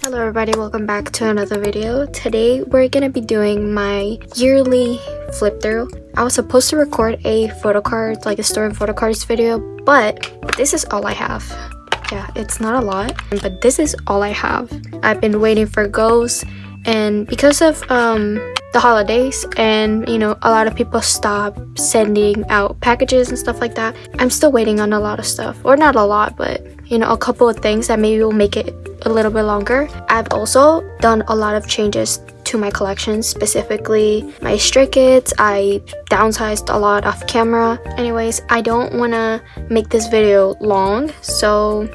Hello everybody, welcome back to another video. Today we're gonna be doing my yearly flip through. I was supposed to record a photocard, like a store in photocards video, but this is all I have. Yeah, it's not a lot, but this is all I have. I've been waiting for goes, and because of the holidays and a lot of people stop sending out packages and stuff like that, I'm still waiting on a lot of stuff, or not a lot, but a couple of things that maybe will make it a little bit longer. I've also done a lot of changes to my collection, specifically my Straykids. I downsized a lot off camera. Anyways, I don't want to make this video long, so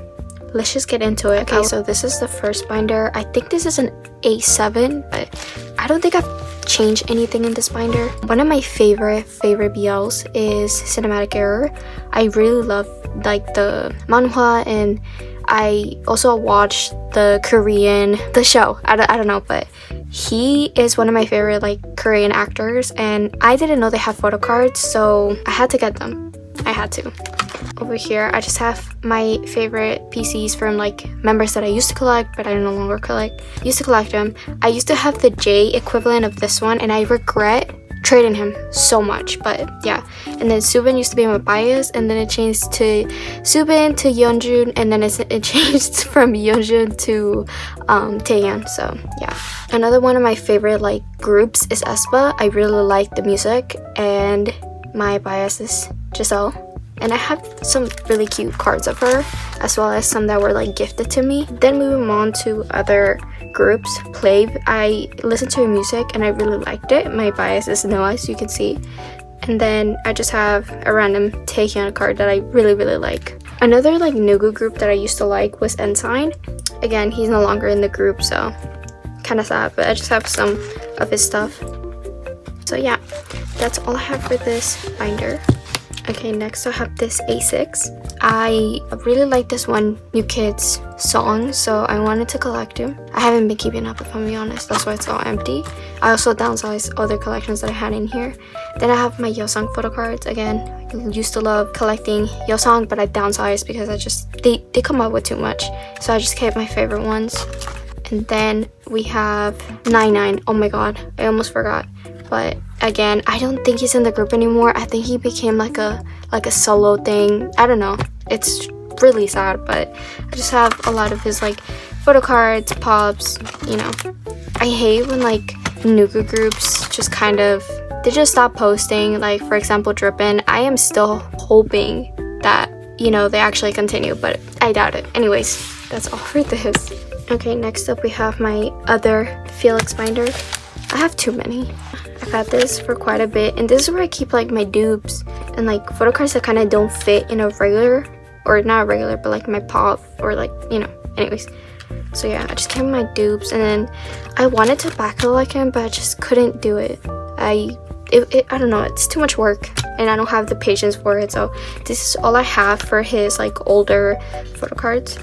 let's just get into it. Okay, so this is the first binder. I think this is an A7, but I don't think I've changed anything in this binder. One of my favorite BLs is Cinematic Error. I really love like the manhwa, and I also watched the show. I don't know, but he is one of my favorite like Korean actors, and I didn't know they have photocards, so I had to get them. I had to. Over here I just have my favorite PCs from like members that I used to collect, but I no longer used to collect them. I used to have the J equivalent of this one, and I regret trading him so much, but yeah. And then Subin used to be my bias, and then it changed to Subin to Yeonjun, and then it changed from Yeonjun to Taehyun. So yeah. Another one of my favorite like groups is aespa. I really like the music, and my bias is Giselle. And I have some really cute cards of her, as well as some that were like gifted to me. Then moving on to other groups, Plave. I listened to her music and I really liked it. My bias is Noah, as you can see. And then I just have a random Taehyun card that I really like. Another like Nugu group that I used to like was Ensign. Again, he's no longer in the group, so kind of sad, but I just have some of his stuff. So yeah, that's all I have for this binder. Okay, next I have this A6. I really like this one New Kids song, so I wanted to collect him. I haven't been keeping up, if I'm being honest, that's why it's all empty. I also downsized other collections that I had in here. Then I have my Yeosang photo cards. Again, I used to love collecting Yeosang, but I downsized because they come up with too much. So I just kept my favorite ones. And then we have 99. Oh my god, I almost forgot. But again, I don't think he's in the group anymore. I think he became like a solo thing. I don't know. It's really sad, but I just have a lot of his like photo cards, pops, I hate when like Nugu groups just they just stop posting. Like for example, Drippin. I am still hoping that they actually continue, but I doubt it. Anyways, that's all for this. Okay, next up we have my other Felix binder. I have too many. I've had this for quite a bit, and this is where I keep like my dupes and like photo cards that kind of don't fit in a regular, or not regular, but like my pop, or like anyways. So yeah, I just kept my dupes, and then I wanted to back collect him, but I just couldn't do it. I don't know, it's too much work and I don't have the patience for it. So this is all I have for his like older photo cards.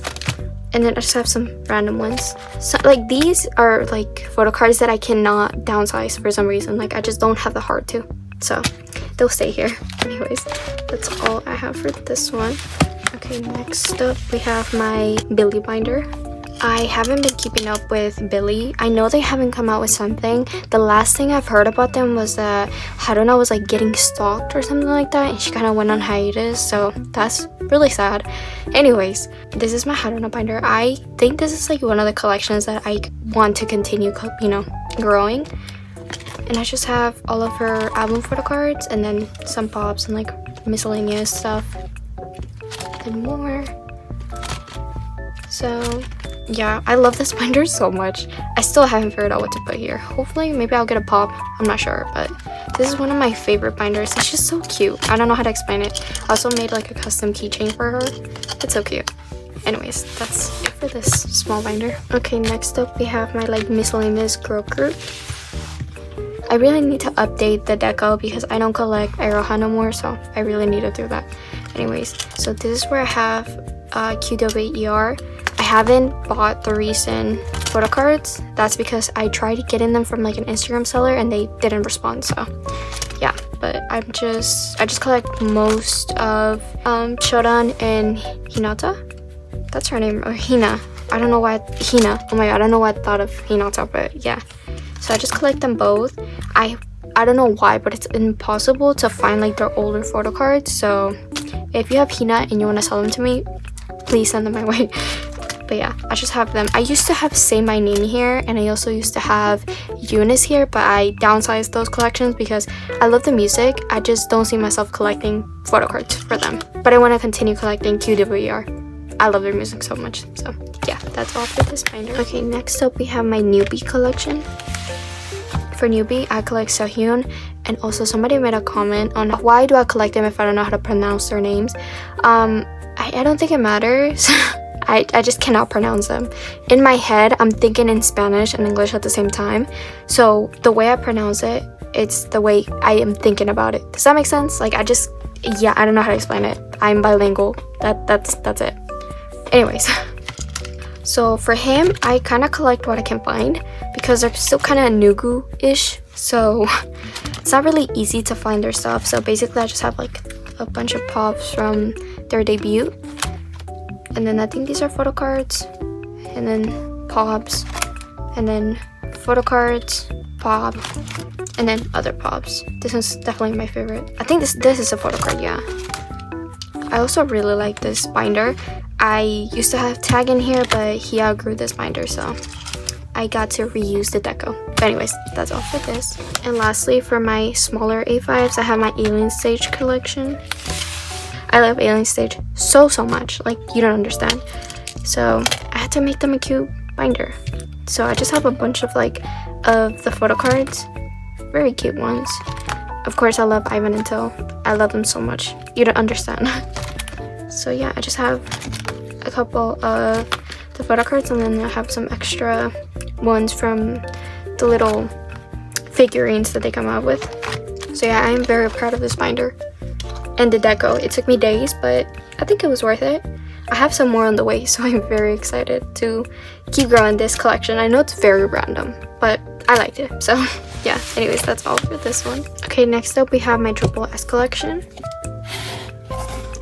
And then I just have some random ones. So like these are like photo cards that I cannot downsize for some reason. Like I just don't have the heart to. So they'll stay here. Anyways, that's all I have for this one. Okay, next up we have my Billlie binder. I haven't been keeping up with Billlie. I know they haven't come out with something. The last thing I've heard about them was that Haruna was like getting stalked or something like that, and she kind of went on hiatus, so that's really sad. Anyways, this is my Haruna binder. I think this is like one of the collections that I want to continue growing. And I just have all of her album photo cards, and then some pops and like miscellaneous stuff and more. So yeah, I love this binder so much. I still haven't figured out what to put here. Hopefully maybe I'll get a pop, I'm not sure, but this is one of my favorite binders. It's just so cute. I don't know how to explain it. I also made like a custom keychain for her. It's so cute. Anyways, that's it for this small binder. Okay, next up we have my like miscellaneous girl group. I really need to update the deco because I don't collect Iroha no more, so I really need to do that. Anyways, so this is where I have qwer. I haven't bought the recent photo cards. That's because I tried getting them from like an Instagram seller and they didn't respond, so yeah. But I just collect most of chodan and hinata. That's her name, or Hina. I don't know why, Hina. Oh my god, I don't know why I thought of Hina on top, but yeah. So I just collect them both. I don't know why, but it's impossible to find like their older photo cards. So if you have Hina and you want to sell them to me, please send them my way. But yeah, I just have them. I used to have Say My Name here, and I also used to have Eunice here, but I downsized those collections because I love the music. I just don't see myself collecting photo cards for them. But I want to continue collecting qwer. I love their music so much. So yeah, that's all for this binder. Okay, next up we have my newbeat collection. For newbeat, I collect Seohyun, and also somebody made a comment on why do I collect them if I don't know how to pronounce their names. I don't think it matters. I just cannot pronounce them. In my head, I'm thinking in Spanish and English at the same time. So the way I pronounce it, it's the way I am thinking about it. Does that make sense? Like I don't know how to explain it. I'm bilingual. That's it. Anyways. So for him, I kind of collect what I can find because they're still kind of nugu-ish. So it's not really easy to find their stuff. So basically, I just have like a bunch of pops from their debut. And then I think these are photo cards, and then pops, and then photo cards, pop, and then other pops. This is definitely my favorite. I think this is a photo card, yeah. I also really like this binder. I used to have Tag in here, but he outgrew this binder, so I got to reuse the deco. But anyways, that's all for this. And lastly, for my smaller A5s, I have my Alien Stage collection. I love Alien Stage so much, like you don't understand. So I had to make them a cute binder. So I just have a bunch of the photo cards, very cute ones. Of course, I love Ivan and Till. I love them so much. You don't understand. So yeah, I just have a couple of the photo cards, and then I have some extra ones from the little figurines that they come out with. So yeah, I'm very proud of this binder. And the deco, it took me days, but I think it was worth it. I have some more on the way, so I'm very excited to keep growing this collection. I know it's very random, but I liked it. So yeah, anyways, that's all for this one. Okay, next up we have my theboyz collection.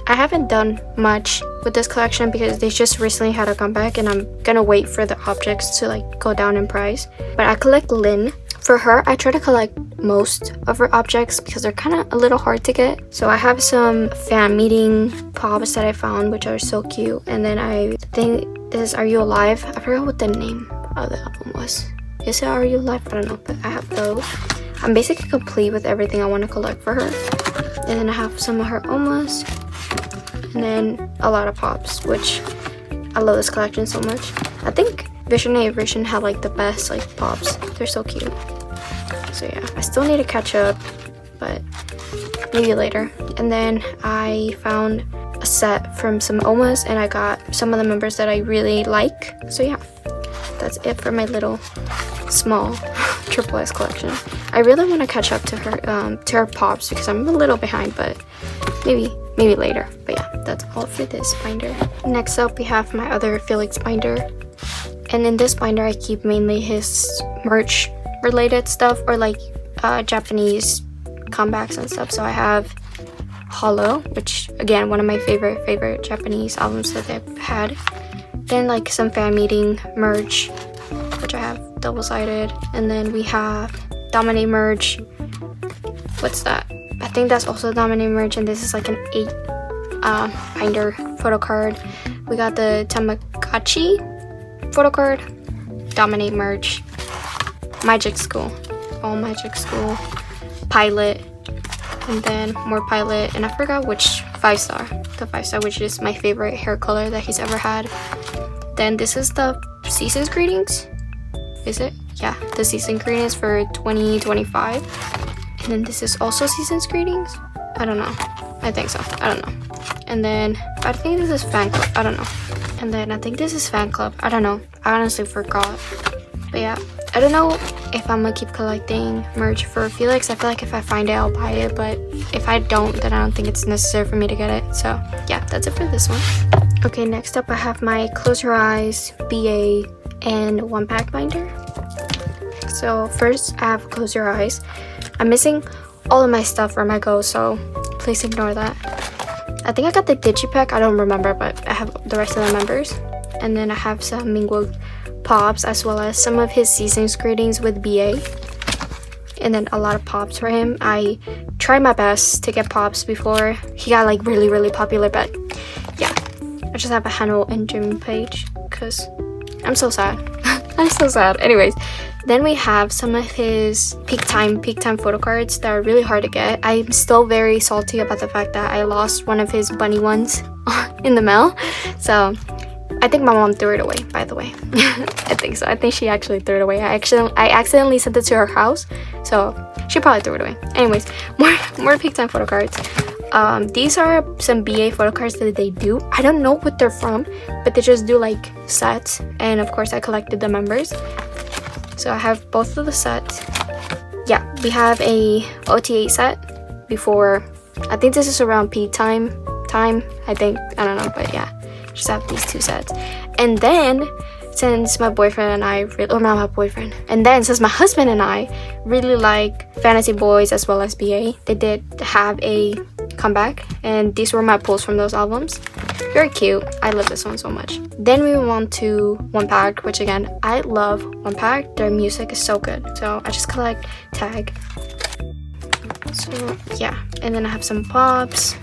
I haven't done much with this collection because they just recently had a comeback, and I'm gonna wait for the objects to go down in price. But I collect Lynn. For her, I try to collect most of her objects because they're kind of a little hard to get. So I have some fan meeting pops that I found, which are so cute. And then I think this is Are You Alive? I forgot what the name of the album was. Is it Are You Alive? I don't know, but I have those. I'm basically complete with everything I want to collect for her. And then I have some of her omas. And then a lot of pops, which I love this collection so much. I think Vision had the best pops. They're so cute. So yeah, I still need to catch up, but maybe later. And then I found a set from some omas, and I got some of the members that I really like. So yeah, that's it for my little small theboyz collection. I really want to catch up to her pops because I'm a little behind, but maybe later. But yeah, that's all for this binder. Next up we have my other Felix binder. And in this binder, I keep mainly his merch related stuff, or Japanese comebacks and stuff. So I have Hollow, which again, one of my favorite Japanese albums that they've had. Then some fan meeting merch, which I have double-sided. And then we have Dominate merch. What's that? I think that's also Dominate merch, and this is an 8 binder photo card. We got the Tamagotchi photo card, Dominate merch, Magic School, all Magic School, Pilot, and then more Pilot, and I forgot which 5-star, the 5-star, which is my favorite hair color that he's ever had. Then this is the Season's Greetings, is it? Yeah, the Season Greetings for 2025. And then this is also Season's Greetings? I don't know. I think so. I don't know. And then I think this is Fan Club. I don't know. And then I think this is Fan Club. I don't know. I honestly forgot. But yeah, I don't know if I'm gonna keep collecting merch for Felix. I feel like if I find it, I'll buy it. But if I don't, then I don't think it's necessary for me to get it. So yeah, that's it for this one. Okay, next up I have my Close Your Eyes, BA, and 1-pack binder. So first I have Close Your Eyes. I'm missing all of my stuff from my go, so please ignore that. I think I got the digipack, I don't remember, but I have the rest of the members. And then I have some Mingwo pops, as well as some of his season's greetings with BA. And then a lot of pops for him. I tried my best to get pops before he got like really popular, but yeah, I just have a Hyunwoo and Jimin page because I'm so sad. I'm so sad. Anyways, then we have some of his peak time photo cards that are really hard to get. I'm still very salty about the fact that I lost one of his bunny ones in the mail. So I think my mom threw it away, by the way. I think so. I think she actually threw it away. I accidentally sent it to her house, so she probably threw it away. Anyways, more peak time photo cards. These are some BA photo cards that they do. I don't know what they're from, but they just do like sets, and of course I collected the members. So I have both of the sets. Yeah, we have a OTA set before. I think this is around peak time. I think, I don't know, but yeah, just have these two sets. And then since my boyfriend and I since my husband and I really like Fantasy Boys as well as BA, they did have a comeback, and these were my pulls from those albums. Very cute. I love this one so much. Then we move on to One Pact, which again, I love One Pact. Their music is so good, so I just collect tag. So yeah, and then I have some pops,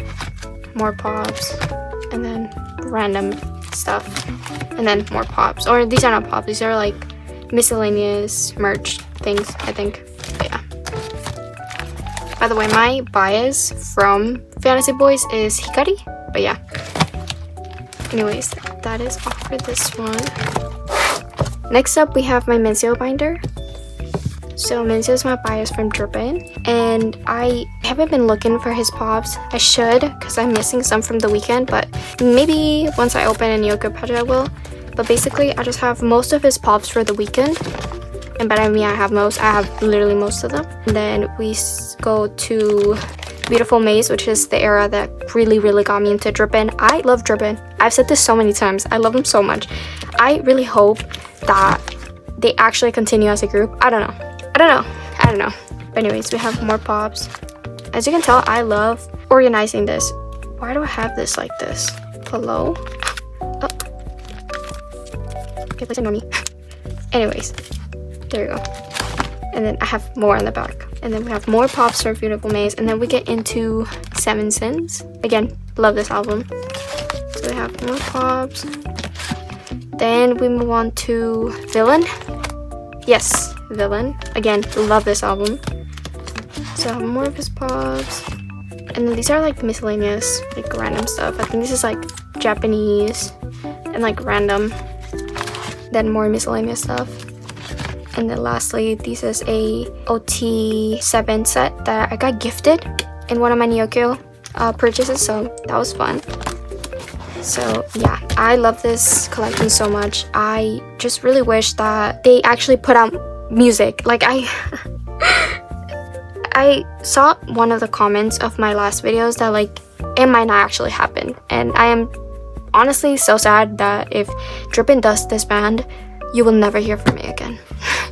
more pops, and then random stuff, and then more pops. Or these are not pops, these are like miscellaneous merch things, I think. Yeah, by the way, my bias from Fantasy Boys is Hikari, but yeah. Anyways, that is all for this one. Next up, we have my minseo binder. So minseo is my bias from Drippin, and I haven't been looking for his pops. I should, because I'm missing some from the weekend, but maybe once I open a Nyoku package I will. But basically, I just have most of his pops for the weekend. And by me, I have literally most of them. And then we go to Beautiful Maze, which is the era that really got me into Drippin. I love Drippin. I've said this so many times. I love him so much. I really hope that they actually continue as a group. I don't know. But anyways, we have more pops. As you can tell, I love organizing this. Why do I have this like this? Hello? Oh. Okay, please ignore me. Anyways, there you go. And then I have more in the back. And then we have more pops for Beautiful Maze. And then we get into Seven Sins. Again, love this album. So we have more pops. Then we move on to Villain. Yes, Villain. Again, love this album. So I have more of his pops. And then these are like miscellaneous, like random stuff. I think this is like Japanese and like random. Then more miscellaneous stuff. And then lastly, this is a OT7 set that I got gifted in one of my Nyoku purchases, so that was fun. So yeah, I love this collection so much. I just really wish that they actually put out music. Like I saw one of the comments of my last videos that like it might not actually happen, and I am honestly so sad that if Drippin does disband, you will never hear from me again.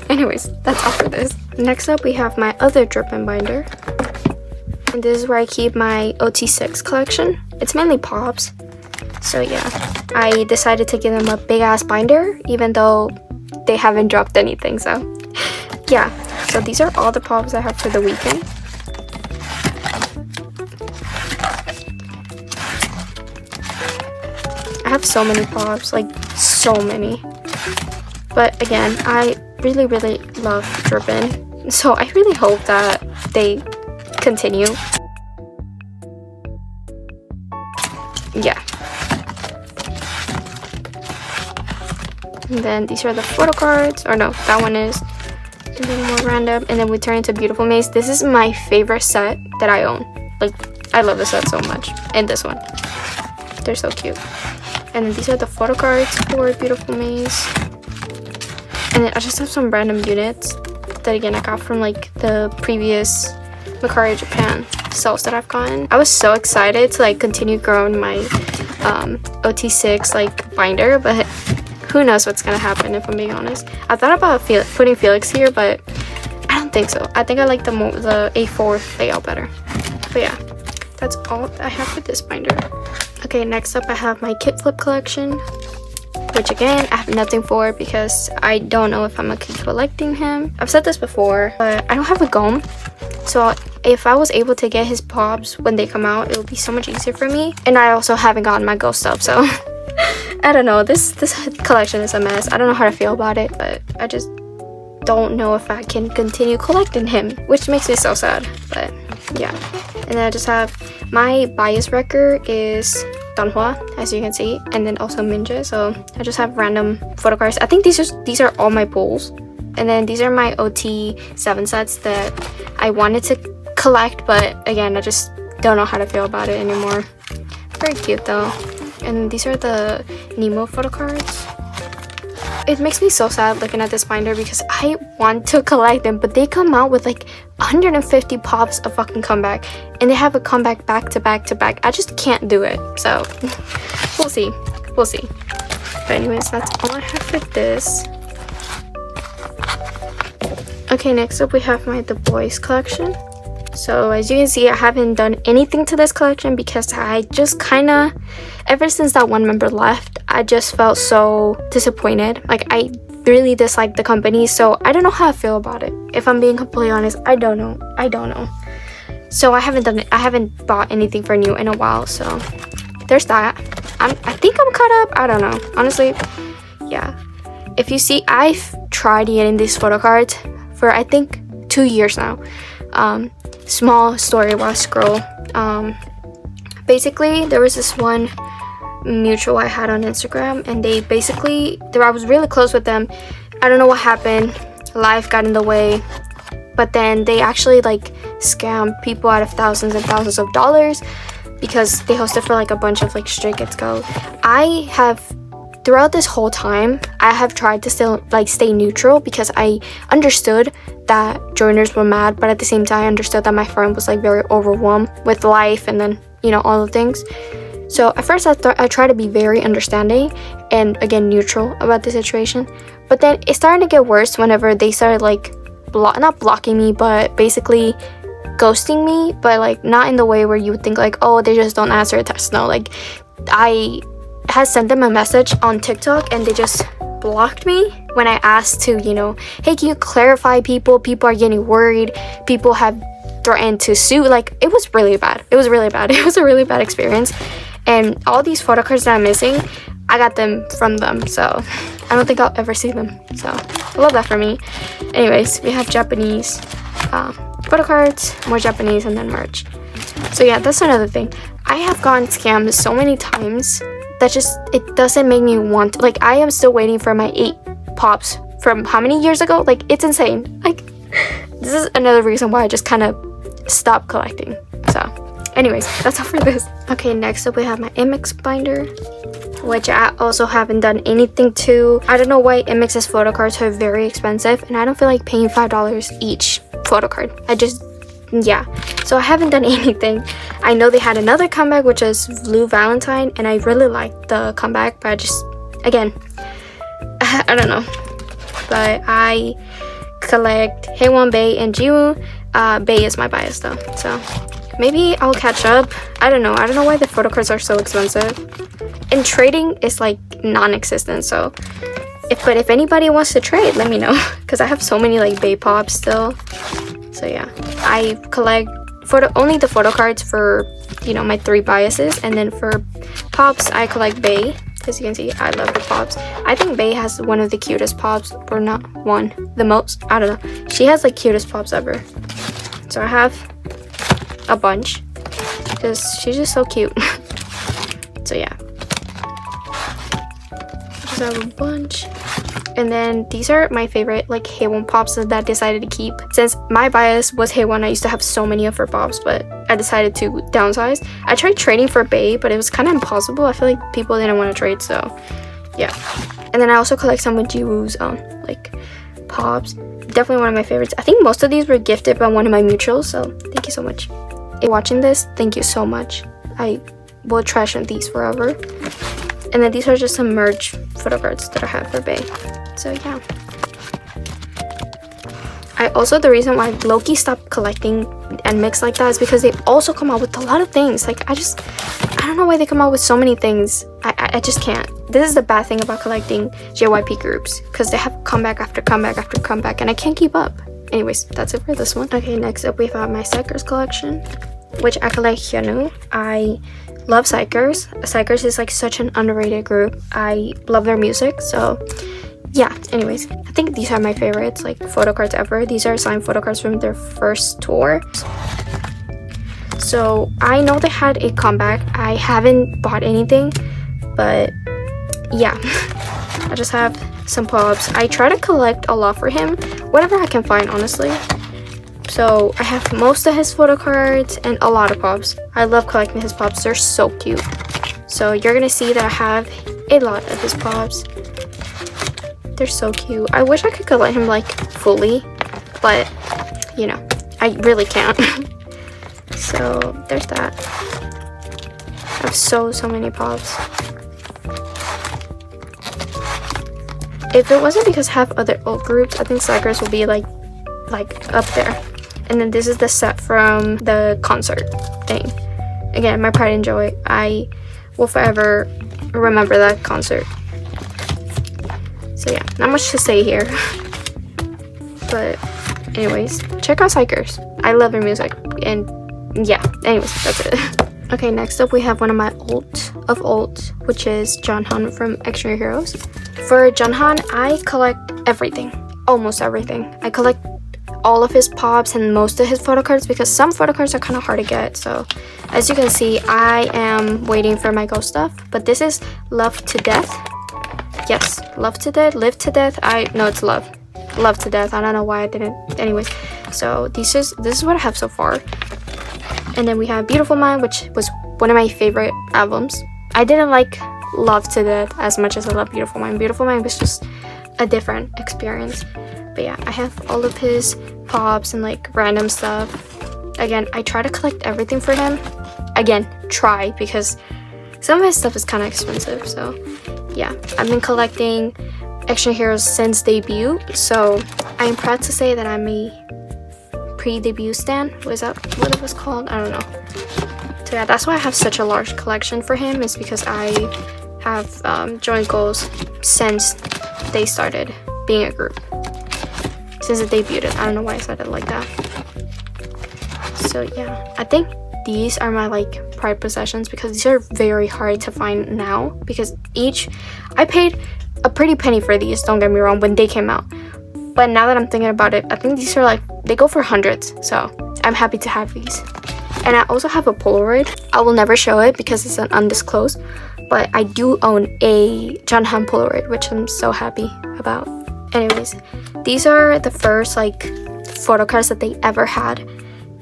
Anyways, that's all for this. Next up, we have my other Drippin binder, and this is where I keep my OT6 collection. It's mainly pops. So yeah, I decided to give them a big ass binder even though they haven't dropped anything, so yeah. So these are all the pops I have for the weekend. I have so many pops, like so many. But again, I really love Drippin, so I really hope that they continue. Yeah. And then these are the photo cards, or no, that one is. And then more random, and then we turn into Beautiful Maze. This is my favorite set that I own. Like, I love this set so much. And this one. They're so cute. And then these are the photo cards for Beautiful Maze. And then I just have some random units that again I got from like the previous Mercari Japan sales that I've gotten. I was so excited to like continue growing my OT6 like binder, but who knows what's gonna happen if I'm being honest. I thought about putting Felix here, but I don't think so. I think I like the A4 layout better. But yeah, that's all I have for this binder. Okay, next up I have my kickflip collection, which again I have nothing for because I don't know if I'm gonna keep collecting him. I've said this before, but I don't have a comb, so if I was able to get his pops when they come out, it would be so much easier for me. And I also haven't gotten my ghost up, so I don't know, this collection is a mess. I don't know how to feel about it, but I just don't know if I can continue collecting him, which makes me so sad. But yeah, and then I just have my bias wrecker is Junhan, as you can see, and then also minseo. So I just have random photo cards. I think these are all my pulls, and then these are my OT 7 sets that I wanted to collect, but again I just don't know how to feel about it anymore. Very cute though. And these are the Nemo photo cards. It makes me so sad looking at this binder because I want to collect them, but they come out with like 150 pops a fucking comeback, and they have a comeback back to back to back. I just can't do it, so we'll see. But anyways, that's all I have for this. Okay, next up we have my theboyz collection. So as you can see, I haven't done anything to this collection because I just kind of, ever since that one member left, I just felt so disappointed. Like, I really dislike the company, so I don't know how I feel about it. If I'm being completely honest, I don't know. So I haven't done it. I haven't bought anything for new in a while, so there's that. I think I'm caught up. I don't know. Honestly, yeah. If you see, I've tried getting these photo cards for I think 2 years now. Small story while I scroll. Basically, there was this one mutual I had on Instagram, and I was really close with them. I don't know what happened. Life got in the way, but then they actually like scammed people out of thousands and thousands of dollars because they hosted for like a bunch of like Straykids go. I have, throughout this whole time, I have tried to still like stay neutral because I understood that joiners were mad, but at the same time I understood that my friend was like very overwhelmed with life and then, you know, all the things. So at first I tried to be very understanding and again neutral about the situation, but then it started to get worse whenever they started like not blocking me, but basically ghosting me, but like not in the way where you would think like, oh, they just don't answer a text. No, like I had sent them a message on TikTok and they just blocked me when I asked to, you know, hey, can you clarify people are getting worried, people have threatened to sue. Like, it was really bad. It was a really bad experience, and all these photo cards that I'm missing, I got them from them, so I don't think I'll ever see them, so I love that for me. Anyways, we have Japanese photo cards, more Japanese, and then merch. So yeah, that's another thing. I have gotten scammed so many times that just, it doesn't make me want to, like, I am still waiting for my 8 pops from how many years ago? Like, it's insane. Like, this is another reason why I just kind of stopped collecting. So anyways, that's all for this. Okay, next up we have my nmixx binder, which I also haven't done anything to. I don't know why nmixx's photo cards are very expensive, and I don't feel like paying $5 each photo card. Yeah, so I haven't done anything. I know they had another comeback, which is Blue Valentine, and I really liked the comeback, but I just, again, I don't know. But I collect Hyunwoo, Bae, and Jiwoo. Bae is my bias though, so maybe I'll catch up. I don't know why the photo cards are so expensive, and trading is like non-existent. So if anybody wants to trade, let me know, because I have so many like Bae pops still. So yeah, I collect only the photo cards for, you know, my 3 biases, and then for pops I collect Bae. As you can see, I love the pops. I think Bae has one of the cutest pops, or not one, the most, I don't know. She has like cutest pops ever. So I have a bunch because she's just so cute. So yeah, just have a bunch. And then these are my favorite like Hyunwoo pops that I decided to keep. Since my bias was Hyunwoo, I used to have so many of her pops, but I decided to downsize. I tried trading for Bae, but it was kind of impossible. I feel like people didn't want to trade, so yeah. And then I also collect some of Jiwoo's like pops. Definitely one of my favorites. I think most of these were gifted by one of my mutuals, so thank you so much. If you're watching this, thank you so much. I will treasure these forever. And then these are just some merch photo cards that I have for Bae. So yeah. Also, the reason why Loki stopped collecting nmixx like that is because they also come out with a lot of things. Like, I don't know why they come out with so many things. I just can't. This is the bad thing about collecting JYP groups, because they have comeback after comeback after comeback, and I can't keep up. Anyways, that's it for this one. Okay, next up we have my xikers collection, which I collect hyunwoo. I love xikers. Xikers is like such an underrated group. I love their music, so yeah. Anyways, I think these are my favorites, like photo cards ever. These are signed photo cards from their first tour. So I know they had a comeback. I haven't bought anything, but yeah. I just have some pops. I try to collect a lot for him, whatever I can find, honestly. So I have most of his photo cards and a lot of pops. I love collecting his pops. They're so cute. So you're gonna see that I have a lot of his pops. They're so cute. I wish I could collect him like fully, but you know, I really can't. So there's that. I have so many pops. If it wasn't because I have other old groups, I think xikers will be like up there. And then this is the set from the concert thing. Again, my pride and joy. I will forever remember that concert. So yeah, not much to say here. But anyways, check out xikers. I love their music. And yeah, anyways, that's it. Okay, next up we have one of my alt, which is Junhan from Xdinary Heroes. For Junhan, I collect everything. Almost everything. I collect all of his pops and most of his photo cards, because some photo cards are kind of hard to get. So as you can see, I am waiting for my ghost stuff. But this is Love to Death. Yes, Love to Death, Live to Death. No, it's Love. Love to Death. I don't know why I didn't. Anyways, so this is what I have so far. And then we have Beautiful Mind, which was one of my favorite albums. I didn't like Love to Death as much as I love Beautiful Mind. Beautiful Mind was just a different experience. But yeah, I have all of his pops and like random stuff. Again, I try to collect everything for him. Again, try, because some of his stuff is kind of expensive. So yeah, I've been collecting Xdinary Heroes since debut. So I'm proud to say that I'm a pre-debut stan. Was that what it was called? I don't know. So yeah, that's why I have such a large collection for him, is because I have joined goals since they started being a group. Since it debuted. I don't know why I said it like that. So yeah, I think these are my like pride possessions, because these are very hard to find now, because I paid a pretty penny for these, don't get me wrong, when they came out. But now that I'm thinking about it, I think these are like, they go for hundreds. So I'm happy to have these. And I also have a Polaroid. I will never show it because it's an undisclosed, but I do own a junhan Polaroid, which I'm so happy about. Anyways, these are the first like photo cards that they ever had,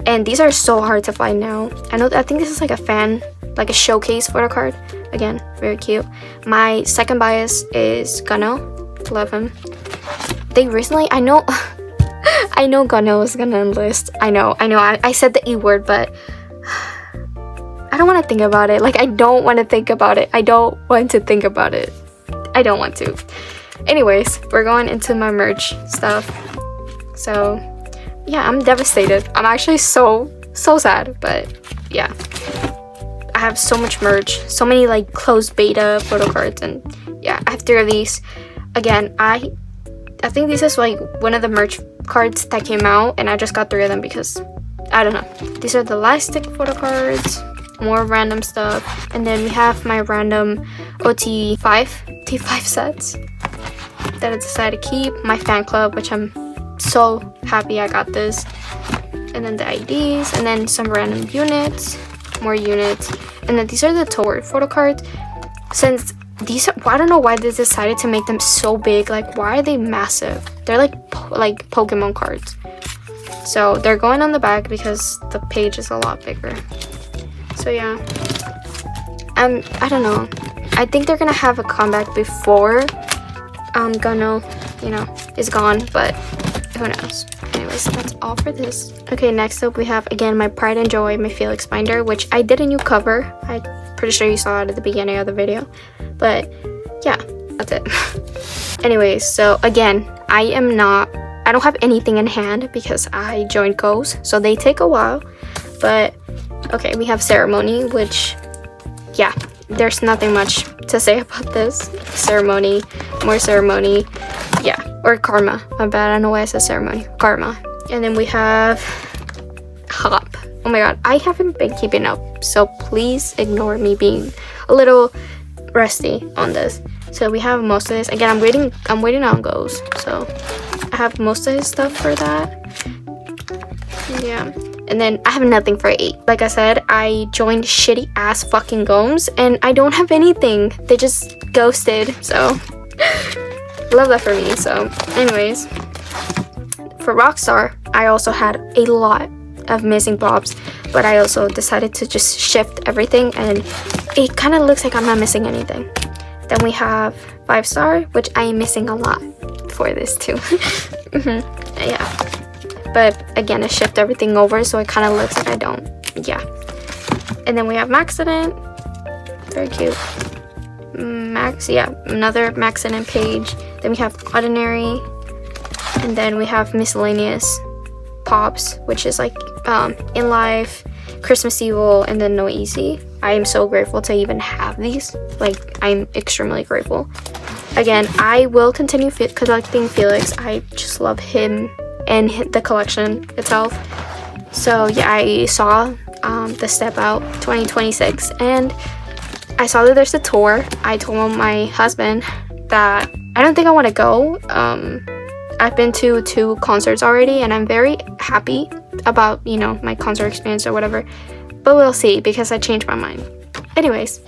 and these are so hard to find now. I think this is like a showcase photo card. Again, very cute. My second bias is Gunno. Love him. They recently, I know Gunno is gonna enlist. I know. I said the E word, but I don't want to think about it. Like, I don't want to think about it. I don't want to think about it. I don't want to. Anyways, we're going into my merch stuff. So yeah, I'm devastated. I'm actually so sad, but yeah, I have so much merch, so many like closed beta photo cards, and yeah, I have 3 of these. Again, I think this is like one of the merch cards that came out, and I just got 3 of them because I don't know. These are the elastic photo cards, more random stuff, and then we have my random T5 sets that I decided to keep. My fan club, which I'm so happy I got this, and then the IDs, and then some random units, more units, and then these are the tour photo cards. Since these are, I don't know why they decided to make them so big. Like, why are they massive? They're like Pokemon cards. So they're going on the back because the page is a lot bigger. So yeah, I don't know. I think they're gonna have a comeback before Gunno, is gone, but who knows. Anyways, that's all for this. Okay, next up we have, again, my pride and joy, my Felix binder, which I did a new cover. I'm pretty sure you saw it at the beginning of the video, but yeah, that's it. Anyways, so again, I am not I don't have anything in hand because I joined goes, so they take a while. But okay, we have ceremony, which yeah, there's nothing much to say about this. Ceremony, more ceremony, yeah, or karma. My bad, I don't know why I said ceremony. Karma. And then we have hop. Oh my god, I haven't been keeping up, so please ignore me being a little rusty on this. So we have most of this. Again, I'm waiting on goes, so I have most of his stuff for that. Yeah. And then I have nothing for 8. Like I said, I joined shitty ass fucking gomes and I don't have anything. They just ghosted, so love that for me. So anyways, for Rockstar, I also had a lot of missing bobs, but I also decided to just shift everything and it kind of looks like I'm not missing anything. Then we have 5-star, which I am missing a lot for this too. Yeah, but again, I shift everything over so it kind of looks like I don't. Yeah. And then we have Maxident, very cute. Max, yeah, another Maxident page. Then we have Ordinary, and then we have miscellaneous pops, which is like in life, Christmas Evil, and then No Easy. I am so grateful to even have these. Like, I'm extremely grateful. Again, I will continue collecting Felix. I just love him and the collection itself. So yeah, I saw the Step Out 2026 and I saw that there's a tour. I told my husband that I don't think I want to go. I've been to 2 concerts already and I'm very happy about, you know, my concert experience or whatever, but we'll see because I changed my mind. Anyways,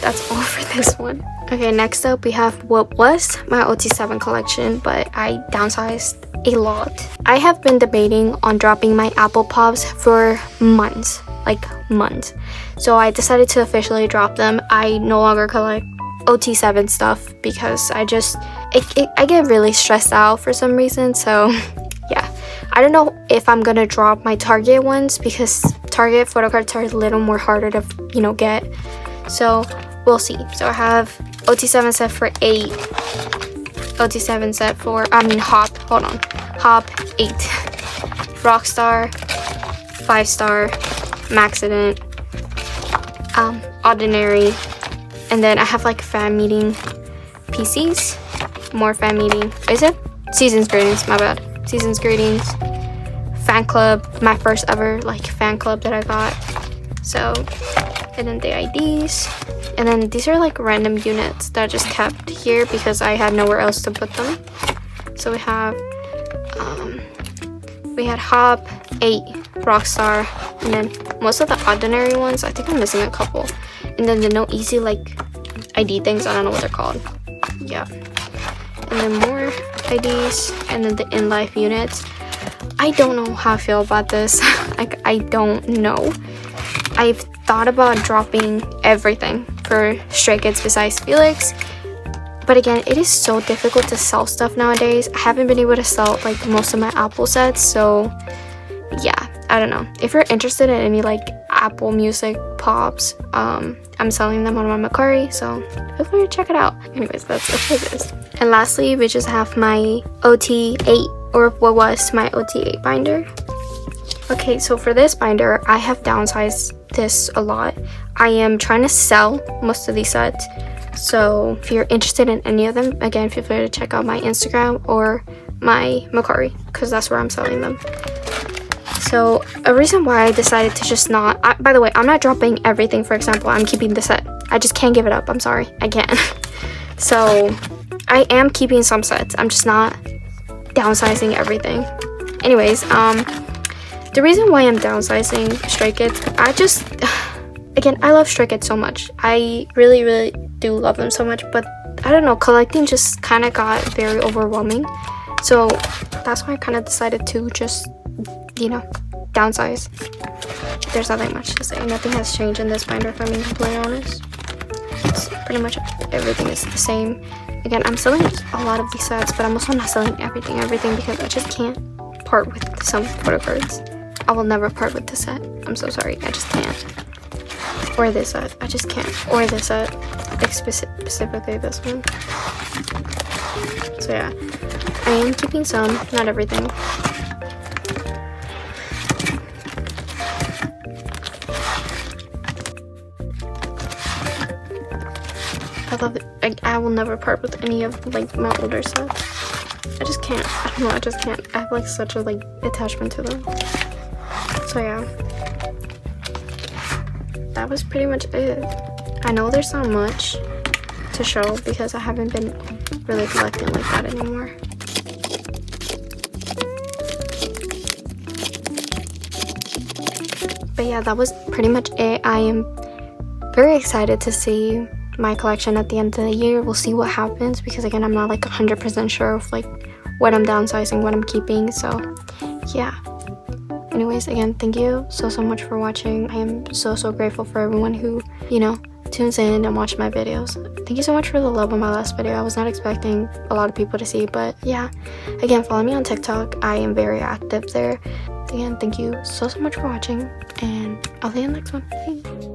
that's all for this one. Okay, next up we have what was my OT7 collection, but I downsized a lot. I have been debating on dropping my Apple Pops for months, like months. So I decided to officially drop them. I no longer collect OT7 stuff because I get really stressed out for some reason. So yeah, I don't know if I'm gonna drop my Target ones because Target photocards are a little more harder to, you know, get. So we'll see. So I have OT7 set for 8, OT7 set for Hop, hold on, Hop 8, Rockstar 5-star, Maxident, Ordinary, and then I have like fan meeting PCs, more fan meeting, is it? Season's greetings, my bad. Season's greetings, fan club, my first ever like fan club that I got. So, and then the IDs, and then these are like random units that I just kept here because I had nowhere else to put them. So we have we had Hop 8, Rockstar, and then most of the Ordinary ones, I think I'm missing a couple, and then the No Easy like ID things, I don't know what they're called. Yeah, and then more IDs, and then the in life units. I don't know how I feel about this. Like, I don't know. I've thought about dropping everything for Straykids besides Felix, but again, it is so difficult to sell stuff nowadays. I haven't been able to sell like most of my Apple sets, so yeah, I don't know. If you're interested in any like Apple Music pops, I'm selling them on my Mercari, so feel free to check it out. Anyways, that's it for this. And lastly, we just have my OT8, or what was my OT8 binder. Okay, so for this binder, I have downsized this a lot. I am trying to sell most of these sets, so if you're interested in any of them, again, feel free to check out my Instagram or my Mercari, because that's where I'm selling them. So a reason why I decided to just not, by the way, I'm not dropping everything. For example, I'm keeping the set. I just can't give it up. I'm sorry, I can't. So I am keeping some sets. I'm just not downsizing everything. Anyways, the reason why I'm downsizing Straykids, again, I love Straykids so much. I really, really do love them so much, but I don't know, collecting just kind of got very overwhelming. So that's why I kind of decided to just, you know, downsize. There's nothing much to say. Nothing has changed in this binder, if I'm being completely honest. It's pretty much everything is the same. Again, I'm selling a lot of these sets, but I'm also not selling everything because I just can't part with some photo cards. I will never part with this set. I'm so sorry, I just can't. Or this set, I just can't. Or this set, like specifically this one. So yeah, I am keeping some, not everything. I love it. I will never part with any of like my older sets. I just can't. I don't know. I just can't. I have like such a like attachment to them. So yeah, that was pretty much it. I know there's not much to show because I haven't been really collecting like that anymore. But yeah, that was pretty much it. I am very excited to see my collection at the end of the year. We'll see what happens because again, I'm not like 100% sure of like what I'm downsizing, what I'm keeping. So yeah. Anyways, again, thank you so much for watching. I am so grateful for everyone who, you know, tunes in and watch my videos. Thank you so much for the love on my last video. I was not expecting a lot of people to see, but yeah. Again, follow me on TikTok. I am very active there. Again, thank you so much for watching, and I'll see you in the next one. Bye.